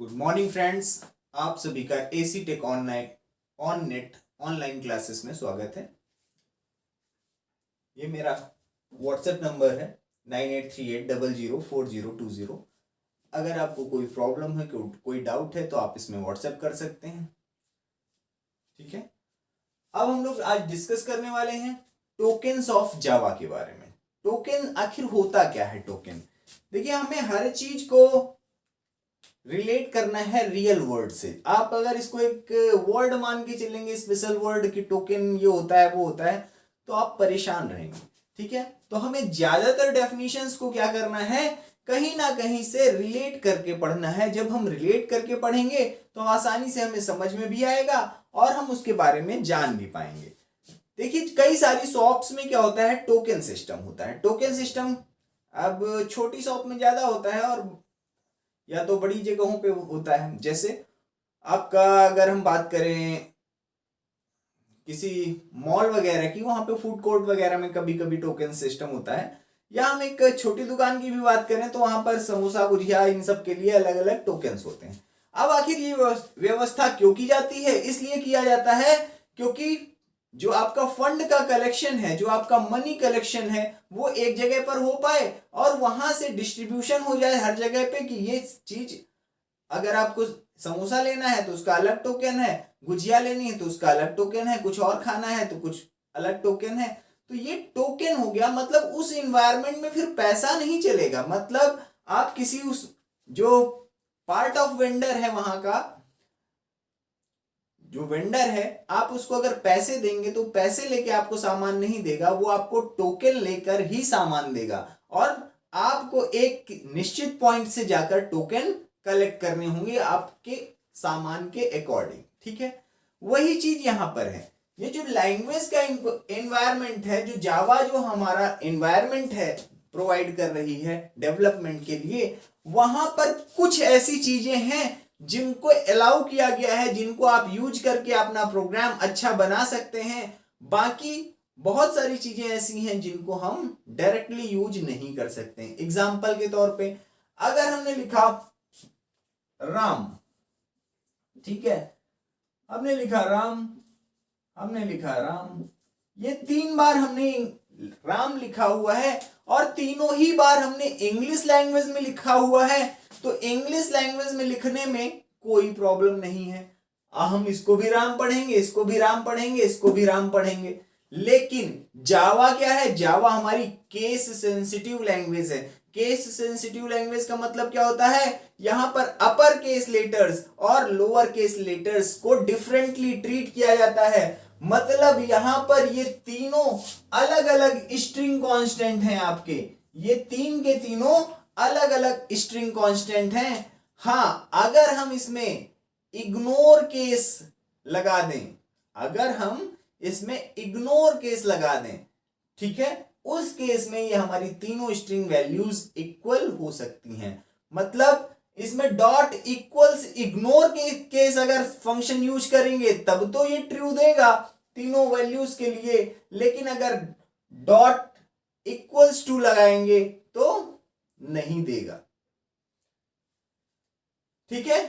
Good morning friends, आप सभी का AC take on net online classes में स्वागत है। ये मेरा व्हाट्सएप नंबर है 9838004020। अगर आपको कोई प्रॉब्लम है, कोई डाउट है तो आप इसमें व्हाट्सएप कर सकते हैं। ठीक है, अब हम लोग आज डिस्कस करने वाले हैं टोकन्स ऑफ जावा के बारे में। टोकन आखिर होता क्या है? टोकन देखिए, हमें हर चीज को रिलेट करना है रियल वर्ड से। आप अगर इसको एक वर्ड मान के चलेंगे, स्पेशल वर्ड की टोकन ये होता है वो होता है, तो आप परेशान रहेंगे। ठीक है, तो हमें ज्यादातर डेफिनेशंस को क्या करना है, कहीं ना कहीं से रिलेट करके पढ़ना है। जब हम रिलेट करके पढ़ेंगे तो आसानी से हमें समझ में भी आएगा और हम उसके बारे में जान भी पाएंगे। देखिए, कई सारी शॉप्स में क्या होता है, टोकन सिस्टम होता है। टोकन सिस्टम अब छोटी शॉप में ज्यादा होता है और या तो बड़ी जगहों पे होता है। जैसे आपका अगर हम बात करें किसी मॉल वगैरह की, वहां पे फूड कोर्ट वगैरह में कभी कभी टोकन सिस्टम होता है। या हम एक छोटी दुकान की भी बात करें तो वहां पर समोसा, गुजिया, इन सब के लिए अलग अलग टोकन्स होते हैं। अब आखिर ये व्यवस्था क्यों की जाती है? इसलिए किया जाता है क्योंकि जो आपका फंड का कलेक्शन है, जो आपका मनी कलेक्शन है, वो एक जगह पर हो पाए और वहां से डिस्ट्रीब्यूशन हो जाए हर जगह पे कि ये चीज, अगर आपको समोसा लेना है तो उसका अलग टोकन है, गुजिया लेनी है तो उसका अलग टोकन है, कुछ और खाना है तो कुछ अलग टोकन है। तो ये टोकन हो गया। मतलब उस इन्वायरमेंट में फिर पैसा नहीं चलेगा। मतलब आप किसी उस जो पार्ट ऑफ वेंडर है, वहां का जो वेंडर है, आप उसको अगर पैसे देंगे तो पैसे लेके आपको सामान नहीं देगा, वो आपको टोकन लेकर ही सामान देगा। और आपको एक निश्चित पॉइंट से जाकर टोकन कलेक्ट करने होंगे आपके सामान के अकॉर्डिंग। ठीक है, वही चीज यहां पर है। ये जो लैंग्वेज का एनवायरमेंट है, जो जावा जो हमारा एनवायरमेंट है प्रोवाइड कर रही है डेवलपमेंट के लिए, वहां पर कुछ ऐसी चीजें हैं जिनको अलाउ किया गया है, जिनको आप यूज करके अपना प्रोग्राम अच्छा बना सकते हैं। बाकी बहुत सारी चीजें ऐसी हैं जिनको हम डायरेक्टली यूज नहीं कर सकते। एग्जाम्पल के तौर पे अगर हमने लिखा राम, ठीक है, हमने लिखा राम, ये 3 बार हमने राम लिखा हुआ है और तीनों ही बार हमने इंग्लिश लैंग्वेज में लिखा हुआ है। तो इंग्लिश लैंग्वेज में लिखने में कोई प्रॉब्लम नहीं है। हम इसको भी राम पढ़ेंगे, इसको भी राम पढ़ेंगे, इसको भी राम पढ़ेंगे। लेकिन जावा क्या है? जावा हमारी केस सेंसिटिव लैंग्वेज है। केस सेंसिटिव लैंग्वेज का मतलब क्या होता है? यहां पर अपर केस लेटर्स और लोअर केस लेटर्स को डिफरेंटली ट्रीट किया जाता है। मतलब यहां पर ये तीनों अलग अलग स्ट्रिंग कांस्टेंट हैं आपके। ये तीन के तीनों अलग अलग स्ट्रिंग कांस्टेंट हैं। हां, अगर हम इसमें इग्नोर केस लगा दें, अगर हम इसमें इग्नोर केस लगा दें, ठीक है, उस केस में ये हमारी तीनों स्ट्रिंग वैल्यूज इक्वल हो सकती हैं। मतलब इसमें डॉट इक्वल्स इग्नोर के केस अगर फंक्शन यूज करेंगे तब तो ये ट्रू देगा तीनों वैल्यूज के लिए, लेकिन अगर डॉट इक्वल्स टू लगाएंगे तो नहीं देगा। ठीक है,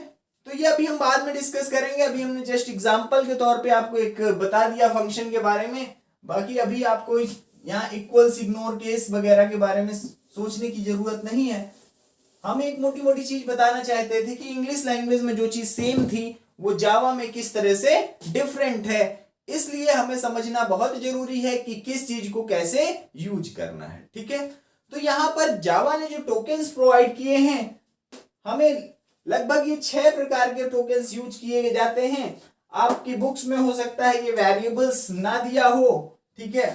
तो ये अभी हम बाद में डिस्कस करेंगे। अभी हमने जस्ट एग्जांपल के तौर पे आपको एक बता दिया फंक्शन के बारे में। बाकी अभी आपको यहाँ इक्वल्स, इग्नोर केस वगैरह के बारे में सोचने की जरूरत नहीं है। हम एक मोटी मोटी चीज बताना चाहते थे कि इंग्लिश लैंग्वेज में जो चीज सेम थी वो जावा में किस तरह से डिफरेंट है। इसलिए हमें समझना बहुत जरूरी है कि किस चीज को कैसे यूज करना है। ठीक है, तो यहां पर जावा ने जो टोकन्स प्रोवाइड किए हैं, हमें लगभग ये 6 प्रकार के टोकन्स यूज किए जाते हैं। आपकी बुक्स में हो सकता है ये वेरिएबल्स ना दिया हो, ठीक है,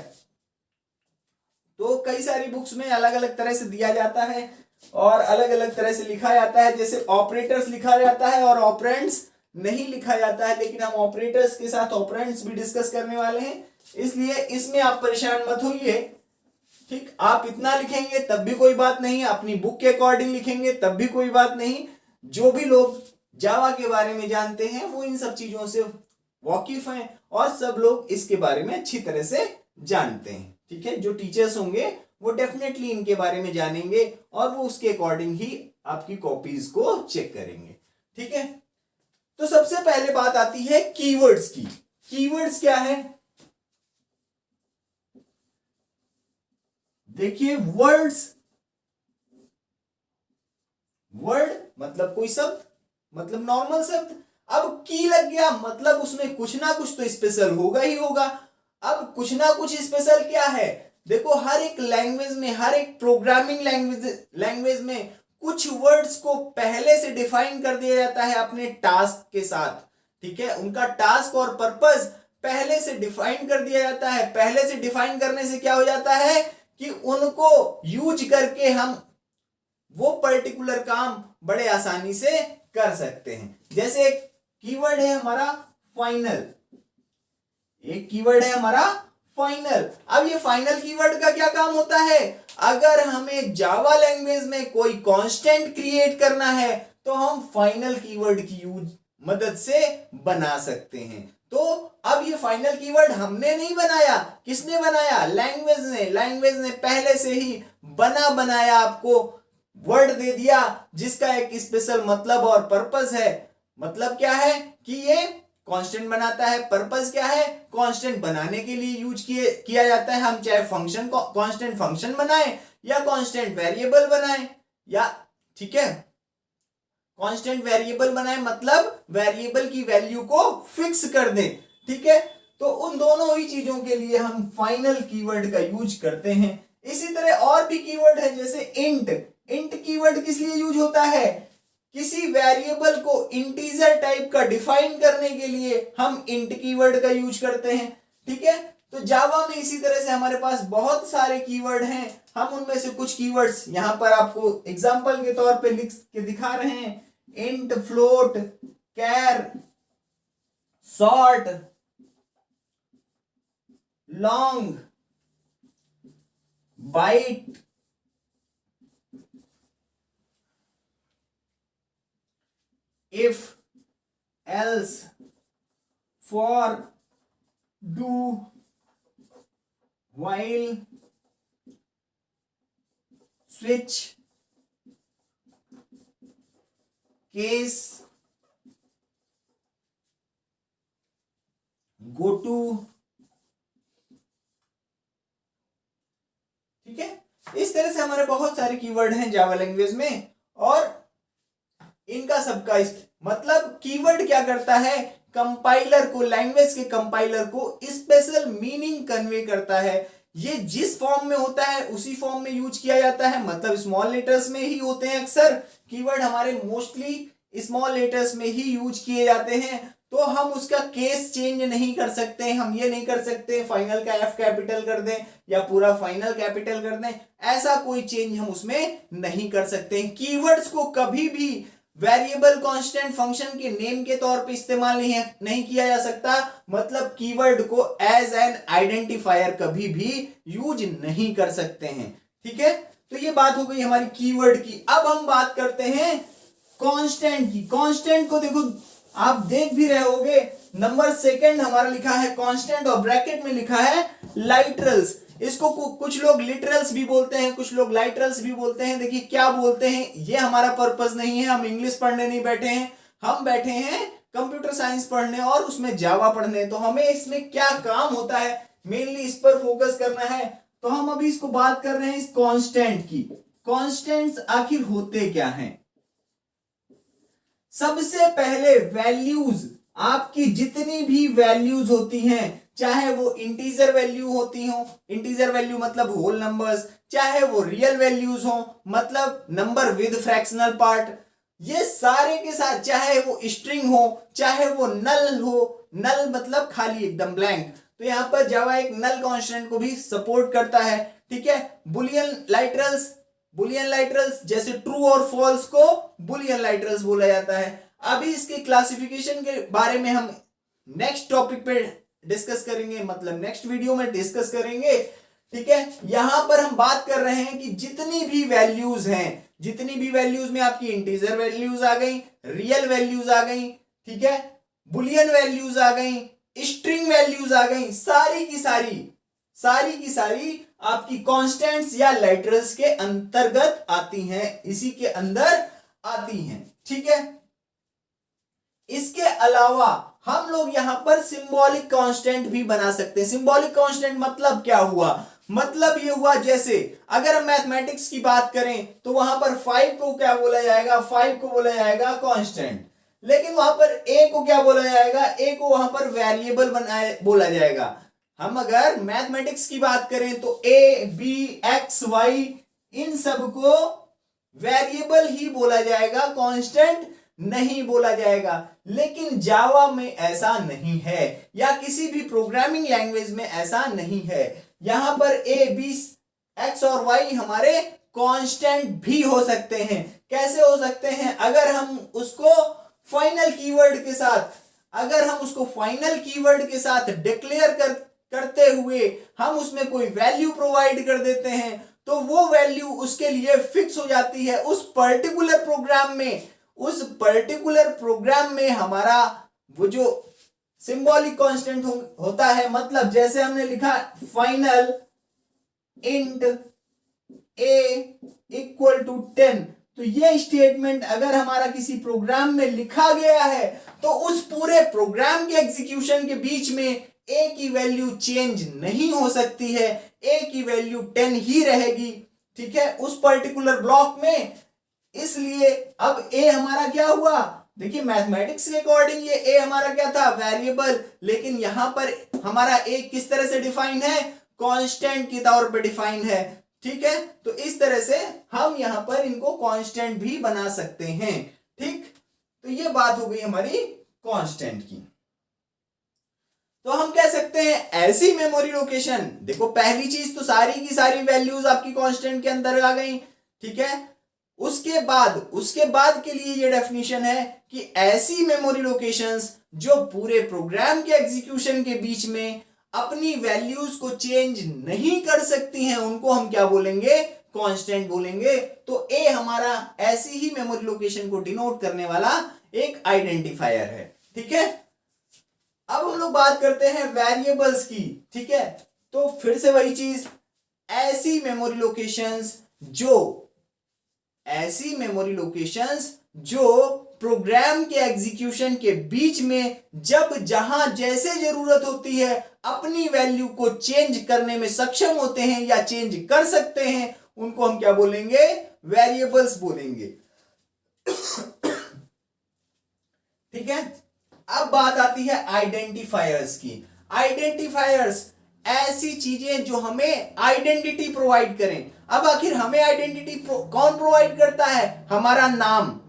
तो कई सारी बुक्स में अलग अलग तरह से दिया जाता है और अलग अलग तरह से लिखा जाता है। जैसे ऑपरेटर्स लिखा जाता है और ऑपरेंड्स नहीं लिखा जाता है, लेकिन हम ऑपरेटर्स के साथ ऑपरेंड्स भी डिस्कस करने वाले हैं, इसलिए इसमें आप परेशान मत होइए। ठीक, आप इतना लिखेंगे तब भी कोई बात नहीं, अपनी बुक के अकॉर्डिंग लिखेंगे तब भी कोई बात नहीं। जो भी लोग जावा के बारे में जानते हैं वो इन सब चीजों से वाकिफ हैं और सब लोग इसके बारे में अच्छी तरह से जानते हैं। ठीक है, जो टीचर्स होंगे वो डेफिनेटली इनके बारे में जानेंगे और वो उसके अकॉर्डिंग ही आपकी कॉपीज को चेक करेंगे। ठीक है, तो सबसे पहले बात आती है कीवर्ड्स की। कीवर्ड्स क्या है? देखिए, वर्ड्स, वर्ड मतलब कोई शब्द, मतलब नॉर्मल शब्द। अब की लग गया मतलब उसमें कुछ ना कुछ तो स्पेशल होगा ही होगा। अब कुछ ना कुछ स्पेशल क्या है? देखो, हर एक लैंग्वेज में, हर एक प्रोग्रामिंग लैंग्वेज में कुछ वर्ड्स को पहले से डिफाइन कर दिया जाता है अपने टास्क के साथ। ठीक है, उनका टास्क और पर्पस पहले से डिफाइन कर दिया जाता है। पहले से डिफाइन करने से क्या हो जाता है कि उनको यूज करके हम वो पर्टिकुलर काम बड़े आसानी से कर सकते हैं। जैसे एक कीवर्ड है हमारा फाइनल, एक कीवर्ड है हमारा फाइनल। अब ये फाइनल कीवर्ड का क्या काम होता है? अगर हमें जावा लैंग्वेज में कोई कांस्टेंट क्रिएट करना है तो हम फाइनल कीवर्ड की यूज मदद से बना सकते हैं। तो अब ये फाइनल कीवर्ड हमने नहीं बनाया, किसने बनाया? लैंग्वेज ने। लैंग्वेज ने पहले से ही बना बनाया आपको वर्ड दे दिया जिसका एक स्पेशल मतलब और पर्पस है। मतलब क्या है कि ये कांस्टेंट बनाता है। पर्पस क्या है? कांस्टेंट बनाने के लिए यूज किया जाता है। हम चाहे फंक्शन को कांस्टेंट फंक्शन बनाए या कांस्टेंट वेरिएबल बनाए, या ठीक है, कांस्टेंट वेरिएबल बनाए मतलब वेरिएबल की वैल्यू को फिक्स कर दें। ठीक है, तो उन दोनों ही चीजों के लिए हम फाइनल कीवर्ड का यूज करते हैं। इसी तरह और भी कीवर्ड है, जैसे इंट। इंट कीवर्ड किस लिए यूज होता है? किसी वेरिएबल को इंटीजर टाइप का डिफाइन करने के लिए हम इंट कीवर्ड का यूज करते हैं। ठीक है, तो जावा में इसी तरह से हमारे पास बहुत सारे कीवर्ड हैं। हम उनमें से कुछ कीवर्ड्स यहां पर आपको एग्जांपल के तौर पे लिख के दिखा रहे हैं। Int, float, char, short, long, byte, if, else, for, do, while, switch, case, go to। ठीक है, इस तरह से हमारे बहुत सारे कीवर्ड हैं जावा लैंग्वेज में, और इनका सबका मतलब कीवर्ड क्या करता है? कंपाइलर को, लैंग्वेज के कंपाइलर को स्पेशल मीनिंग कन्वे करता है। ये जिस फॉर्म में होता है उसी फॉर्म में यूज किया जाता है। मतलब स्मॉल लेटर्स में ही होते हैं अक्सर कीवर्ड, हमारे मोस्टली स्मॉल लेटर्स में ही यूज किए जाते हैं। तो हम उसका केस चेंज नहीं कर सकते। हम ये नहीं कर सकते फाइनल का एफ कैपिटल कर दें या पूरा फाइनल कैपिटल कर दें, ऐसा कोई चेंज हम उसमें नहीं कर सकते। कीवर्ड्स को कभी भी वेरिएबल, कांस्टेंट, फंक्शन के नेम के तौर पे इस्तेमाल नहीं किया जा सकता। मतलब कीवर्ड को एज एन आइडेंटिफायर कभी भी यूज नहीं कर सकते हैं। ठीक है, तो ये बात हो गई हमारी कीवर्ड की। अब हम बात करते हैं कांस्टेंट की। कांस्टेंट को देखो, आप देख भी रहे होगे, नंबर सेकंड हमारा लिखा है कांस्टेंट और ब्रैकेट में लिखा है लाइटरल्स। इसको कुछ लोग लिटरल्स भी बोलते हैं, कुछ लोग लाइटरल्स भी बोलते हैं। देखिए क्या बोलते हैं, ये हमारा पर्पस नहीं है। हम इंग्लिश पढ़ने नहीं बैठे हैं, हम बैठे हैं कंप्यूटर साइंस पढ़ने और उसमें जावा पढ़ने। तो हमें इसमें क्या काम होता है, मेनली इस पर फोकस करना है। तो हम अभी इसको बात कर रहे हैं इस कांस्टेंट की। कांस्टेंट्स आखिर होते क्या हैं? सबसे पहले वैल्यूज, आपकी जितनी भी वैल्यूज होती हैं, चाहे वो इंटीजर वैल्यू होती हो, इंटीजर वैल्यू मतलब होल नंबर्स, चाहे वो रियल वैल्यूज हो मतलब नंबर विद फ्रैक्शनल पार्ट, ये सारे के साथ, चाहे वो स्ट्रिंग हो, चाहे वो नल हो, नल मतलब खाली एकदम ब्लैंक, तो यहां पर जावा एक नल कांस्टेंट को भी सपोर्ट करता है। ठीक है, बुलियन लाइटरल्स, बुलियन लाइटरल्स जैसे ट्रू और फॉल्स को बुलियन लाइटरल्स बोला जाता है। अभी इसके क्लासिफिकेशन के बारे में हम नेक्स्ट टॉपिक पे डिस्कस करेंगे, मतलब नेक्स्ट वीडियो में डिस्कस करेंगे। ठीक है, यहां पर हम बात कर रहे हैं कि जितनी भी वैल्यूज हैं, जितनी भी वैल्यूज में आपकी इंटीजर वैल्यूज आ गई, रियल वैल्यूज आ गई, ठीक है, बुलियन वैल्यूज आ गई, स्ट्रिंग वैल्यूज आ गई, सारी की सारी आपकी कांस्टेंट्स या लाइटरल्स के अंतर्गत आती हैं, इसी के अंदर आती हैं। ठीक है, इसके अलावा हम लोग यहां पर सिंबॉलिक कांस्टेंट भी बना सकते हैं। सिंबॉलिक कांस्टेंट मतलब क्या हुआ, मतलब ये हुआ जैसे अगर हम मैथमेटिक्स की बात करें तो वहां पर 5 को क्या बोला जाएगा, 5 को बोला जाएगा कांस्टेंट, लेकिन वहां पर ए को क्या बोला जाएगा, ए को वहां पर वेरिएबल बोला जाएगा। हम अगर मैथमेटिक्स की बात करें तो ए बी एक्स वाई इन सबको वेरिएबल ही बोला जाएगा, कांस्टेंट नहीं बोला जाएगा। लेकिन जावा में ऐसा नहीं है, या किसी भी प्रोग्रामिंग लैंग्वेज में ऐसा नहीं है। यहां पर ए बी एक्स और वाई हमारे कांस्टेंट भी हो सकते हैं। कैसे हो सकते हैं, अगर हम उसको फाइनल कीवर्ड के साथ डिक्लेयर करते हुए हम उसमें कोई वैल्यू प्रोवाइड कर देते हैं तो वो वैल्यू उसके लिए फिक्स हो जाती है उस पर्टिकुलर प्रोग्राम में हमारा वो जो सिंबॉलिक कांस्टेंट होता है। मतलब जैसे हमने लिखा final int A equal to 10, तो ये स्टेटमेंट अगर हमारा किसी प्रोग्राम में लिखा गया है तो उस पूरे प्रोग्राम के एग्जीक्यूशन के बीच में ए की वैल्यू चेंज नहीं हो सकती है, ए की वैल्यू 10 ही रहेगी, ठीक है, उस पर्टिकुलर ब्लॉक में। इसलिए अब ए हमारा क्या हुआ, देखिए मैथमेटिक्स के अकॉर्डिंग ये ए हमारा क्या था, वेरिएबल, लेकिन यहां पर हमारा ए किस तरह से डिफाइन है, कांस्टेंट के तौर पे डिफाइन है, ठीक है। तो इस तरह से हम यहां पर इनको कांस्टेंट भी बना सकते हैं, ठीक। तो ये बात हो गई हमारी कांस्टेंट की। तो हम कह सकते हैं ऐसी मेमोरी लोकेशन, देखो पहली चीज तो सारी की सारी वैल्यूज आपकी कांस्टेंट के अंदर आ गई, ठीक है। उसके बाद के लिए ये डेफिनेशन है कि ऐसी मेमोरी लोकेशंस जो पूरे प्रोग्राम के एग्जीक्यूशन के बीच में अपनी वैल्यूज को चेंज नहीं कर सकती हैं, उनको हम क्या बोलेंगे, कांस्टेंट बोलेंगे। तो ए हमारा ऐसी ही मेमोरी लोकेशन को डिनोट करने वाला एक आइडेंटिफायर है, ठीक है। अब हम लोग बात करते हैं वेरिएबल्स की, ठीक है। तो फिर से वही चीज, ऐसी मेमोरी लोकेशंस जो प्रोग्राम के एग्जीक्यूशन के बीच में जब जहां जैसे जरूरत होती है अपनी वैल्यू को चेंज करने में सक्षम होते हैं या चेंज कर सकते हैं, उनको हम क्या बोलेंगे, वेरिएबल्स बोलेंगे, ठीक है। अब बात आती है आइडेंटिफायर्स की। आइडेंटिफायर्स ऐसी चीजें जो हमें आइडेंटिटी प्रोवाइड करें। अब आखिर हमें आइडेंटिटी कौन प्रोवाइड करता है, हमारा नाम।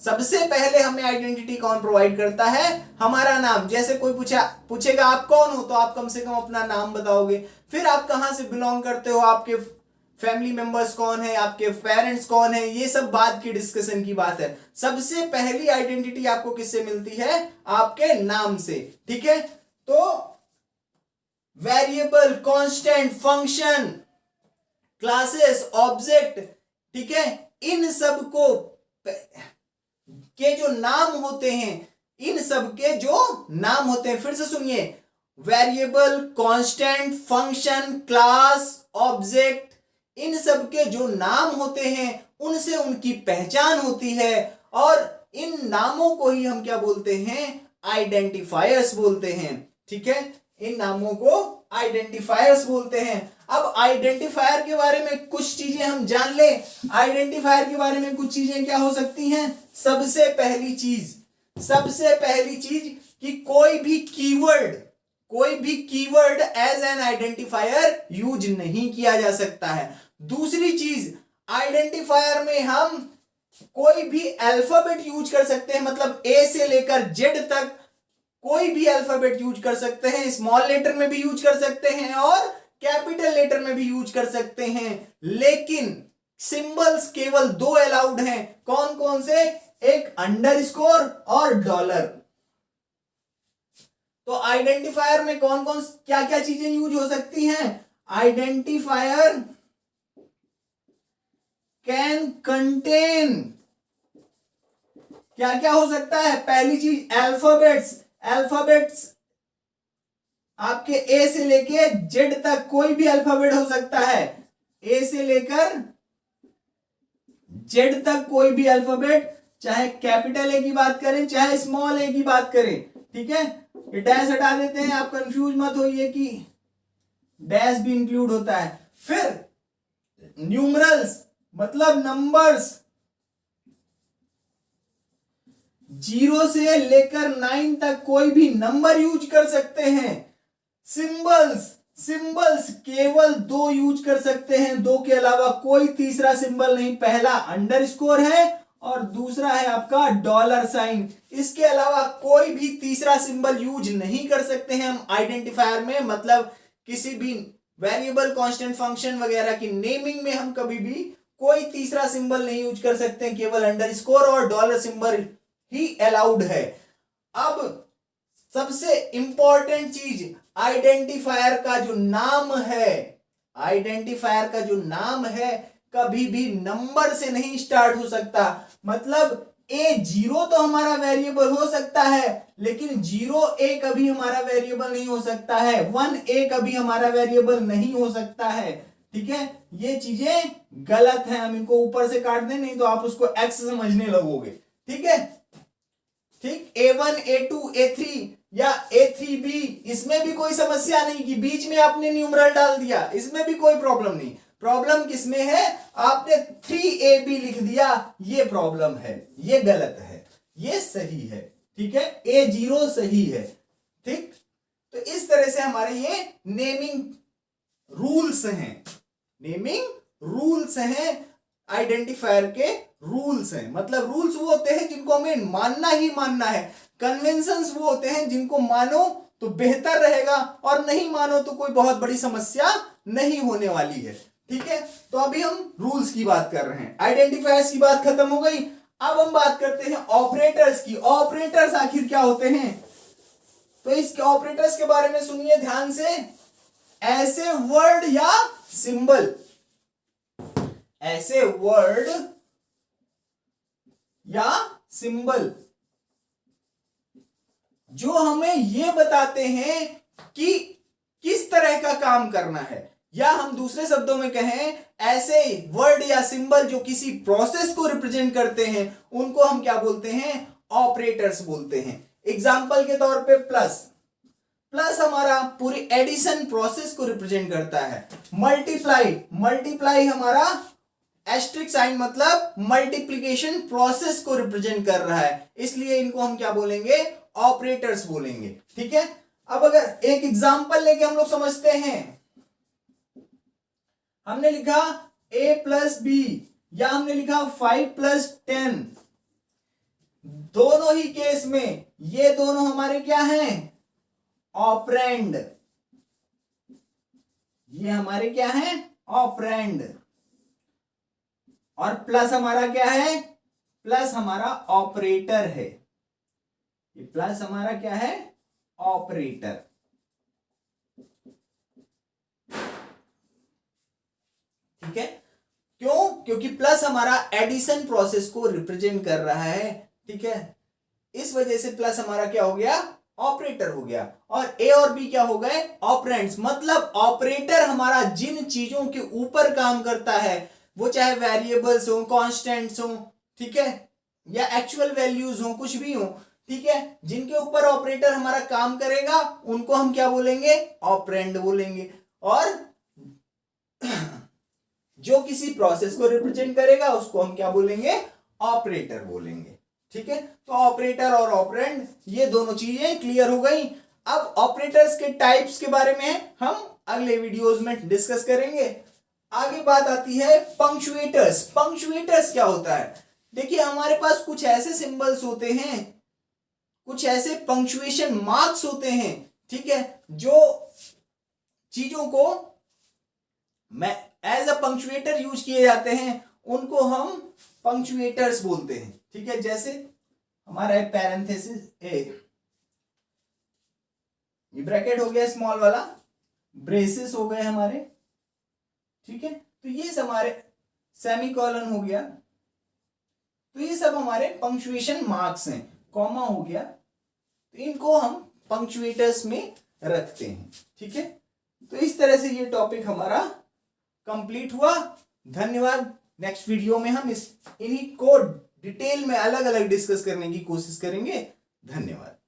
सबसे पहले हमें आइडेंटिटी कौन प्रोवाइड करता है, हमारा नाम। जैसे कोई पूछेगा आप कौन हो, तो आप कम से कम अपना नाम बताओगे, फिर आप कहां से बिलोंग करते हो, आपके फैमिली मेंबर्स कौन है, आपके पेरेंट्स कौन है, ये सब बाद की डिस्कशन की बात है। सबसे पहली आइडेंटिटी आपको किससे मिलती है, आपके नाम से, ठीक है। तो variable, constant, function, classes, object, ठीक है, इन सब को के जो नाम होते हैं, फिर से सुनिए, variable, constant, function, class, object, इन सब के जो नाम होते हैं उनसे उनकी पहचान होती है, और इन नामों को ही हम क्या बोलते हैं, आइडेंटिफायर्स बोलते हैं, ठीक है। इन नामों को आइडेंटिफायर्स बोलते हैं। अब आइडेंटिफायर के बारे में कुछ चीजें हम जान ले। आइडेंटिफायर के बारे में कुछ चीजें क्या हो सकती हैं, सबसे पहली चीज कि कोई भी keyword as an identifier use नहीं किया जा सकता है। दूसरी चीज, आइडेंटिफायर में हम कोई भी अल्फाबेट यूज कर सकते हैं, मतलब ए से लेकर जेड तक कोई भी अल्फाबेट यूज कर सकते हैं, स्मॉल लेटर में भी यूज कर सकते हैं और कैपिटल लेटर में भी यूज कर सकते हैं। लेकिन सिंबल्स केवल 2 अलाउड हैं, कौन कौन से, एक अंडरस्कोर और डॉलर। तो आइडेंटिफायर में कौन कौन क्या क्या चीजें यूज हो सकती हैं, आइडेंटिफायर कैन कंटेन, क्या क्या हो सकता है, पहली चीज अल्फाबेट्स आपके ए से लेके जेड तक कोई भी अल्फाबेट हो सकता है, ए से लेकर जेड तक कोई भी अल्फाबेट चाहे कैपिटल ए की बात करें चाहे स्मॉल ए की बात करें, ठीक है। ये डैश हटा देते हैं, आप कंफ्यूज मत होइए कि डैश भी इंक्लूड होता है। फिर न्यूमरल्स मतलब नंबर्स, 0 से लेकर 9 तक कोई भी नंबर यूज कर सकते हैं। सिंबल्स केवल 2 यूज कर सकते हैं, 2 के अलावा कोई तीसरा सिंबल नहीं। पहला अंडरस्कोर है और दूसरा है आपका डॉलर साइन। इसके अलावा कोई भी तीसरा सिंबल यूज नहीं कर सकते हैं हम आइडेंटिफायर में, मतलब किसी भी वेरिएबल, कांस्टेंट, फंक्शन वगैरह की नेमिंग में हम कभी भी कोई तीसरा सिंबल नहीं यूज कर सकते हैं, केवल अंडरस्कोर और डॉलर सिंबल ही अलाउड है। अब सबसे इंपॉर्टेंट चीज, आइडेंटिफायर का जो नाम है कभी भी नंबर से नहीं स्टार्ट हो सकता। मतलब A0 तो हमारा वेरिएबल हो सकता है, लेकिन 0A कभी हमारा वेरिएबल नहीं हो सकता है, 1A कभी हमारा वेरिएबल नहीं हो सकता है, ठीक है। ये चीजें गलत हैं, हम इनको ऊपर से काट दें, नहीं तो आप उसको x समझने लगोगे, ठीक है। ठीक, A1 A2 A3 या A3B, इसमें भी कोई समस्या नहीं कि बीच में आपने न्यूमरल डाल दिया, इसमें भी कोई प्रॉब्लम नहीं। प्रॉब्लम किसमें है, आपने 3AB लिख दिया, ये प्रॉब्लम है, ये गलत है, ये सही है, ठीक है। A0 सही है, ठीक। तो इस तरह से हमारे ये नेमिंग रूल्स हैं, आइडेंटिफायर के रूल्स हैं। मतलब रूल्स वो होते हैं जिनको हमें मानना ही मानना है, कन्वेंशंस वो होते हैं जिनको मानो तो बेहतर रहेगा और नहीं मानो तो कोई बहुत बड़ी समस्या नहीं होने वाली है, ठीक है। तो अभी हम रूल्स की बात कर रहे हैं, आइडेंटिफायर्स की बात खत्म हो गई। अब हम बात करते हैं ऑपरेटर्स की। ऑपरेटर्स आखिर क्या होते हैं, तो इस ऑपरेटर्स के बारे में सुनिए ध्यान से। ऐसे वर्ड या सिंबल जो हमें यह बताते हैं कि किस तरह का काम करना है, या हम दूसरे शब्दों में कहें ऐसे वर्ड या सिंबल जो किसी प्रोसेस को रिप्रेजेंट करते हैं, उनको हम क्या बोलते हैं, ऑपरेटर्स बोलते हैं। एग्जाम्पल के तौर पे प्लस हमारा पूरी एडिशन प्रोसेस को रिप्रेजेंट करता है। मल्टीप्लाई हमारा एस्ट्रिक साइन मतलब मल्टीप्लिकेशन प्रोसेस को रिप्रेजेंट कर रहा है, इसलिए इनको हम क्या बोलेंगे, ऑपरेटर्स बोलेंगे, ठीक है। अब अगर एक एग्जांपल लेके हम लोग समझते हैं, हमने लिखा A+B या हमने लिखा 5+10, दोनों ही केस में ये दोनों हमारे क्या हैं, ऑपरेंड। ये हमारे क्या हैं, ऑपरेंड। और प्लस हमारा क्या है, प्लस हमारा ऑपरेटर है। ये प्लस हमारा क्या है, ऑपरेटर, ठीक है। क्यों, क्योंकि प्लस हमारा एडिशन प्रोसेस को रिप्रेजेंट कर रहा है, ठीक है। इस वजह से प्लस हमारा क्या हो गया, ऑपरेटर हो गया। और ए और बी क्या हो गए, ऑपरेंड्स। मतलब ऑपरेटर हमारा जिन चीजों के ऊपर काम करता है, वो चाहे वेरिएबल्स हो, कांस्टेंट्स हो, ठीक है, या एक्चुअल वैल्यूज हो, कुछ भी हो, ठीक है, जिनके ऊपर ऑपरेटर हमारा काम करेगा उनको हम क्या बोलेंगे, ऑपरेंड बोलेंगे। और जो किसी प्रोसेस को रिप्रेजेंट करेगा उसको हम क्या बोलेंगे, ऑपरेटर बोलेंगे, ठीक है। तो ऑपरेटर और ऑपरेंड ये दोनों चीजें क्लियर हो गई। अब ऑपरेटर्स के टाइप्स के बारे में हम अगले वीडियोस में डिस्कस करेंगे। आगे बात आती है पंक्चुएटर्स। पंक्चुएटर्स क्या होता है, देखिए हमारे पास कुछ ऐसे सिंबल्स होते हैं, कुछ ऐसे पंक्चुएशन मार्क्स होते हैं, ठीक है, जो चीजों को एज अ पंक्चुएटर यूज किए जाते हैं, उनको हम पंक्चुएटर्स बोलते हैं, ठीक है। जैसे हमारा है पैरेंथेसिस ए, ये ब्रैकेट हो गया स्मॉल वाला, ब्रेसेस हो गए हमारे, ठीक है। तो ये हमारे सेमीकोलन हो गया, तो ये सब हमारे पंक्चुएशन मार्क्स हैं। कॉमा हो गया, तो इनको हम पंक्चुएटर्स में रखते हैं, ठीक है। तो इस तरह से ये टॉपिक हमारा कंप्लीट हुआ। धन्यवाद। नेक्स्ट वीडियो में हम इन्हीं को डिटेल में अलग अलग डिस्कस करने की कोशिश करेंगे। धन्यवाद।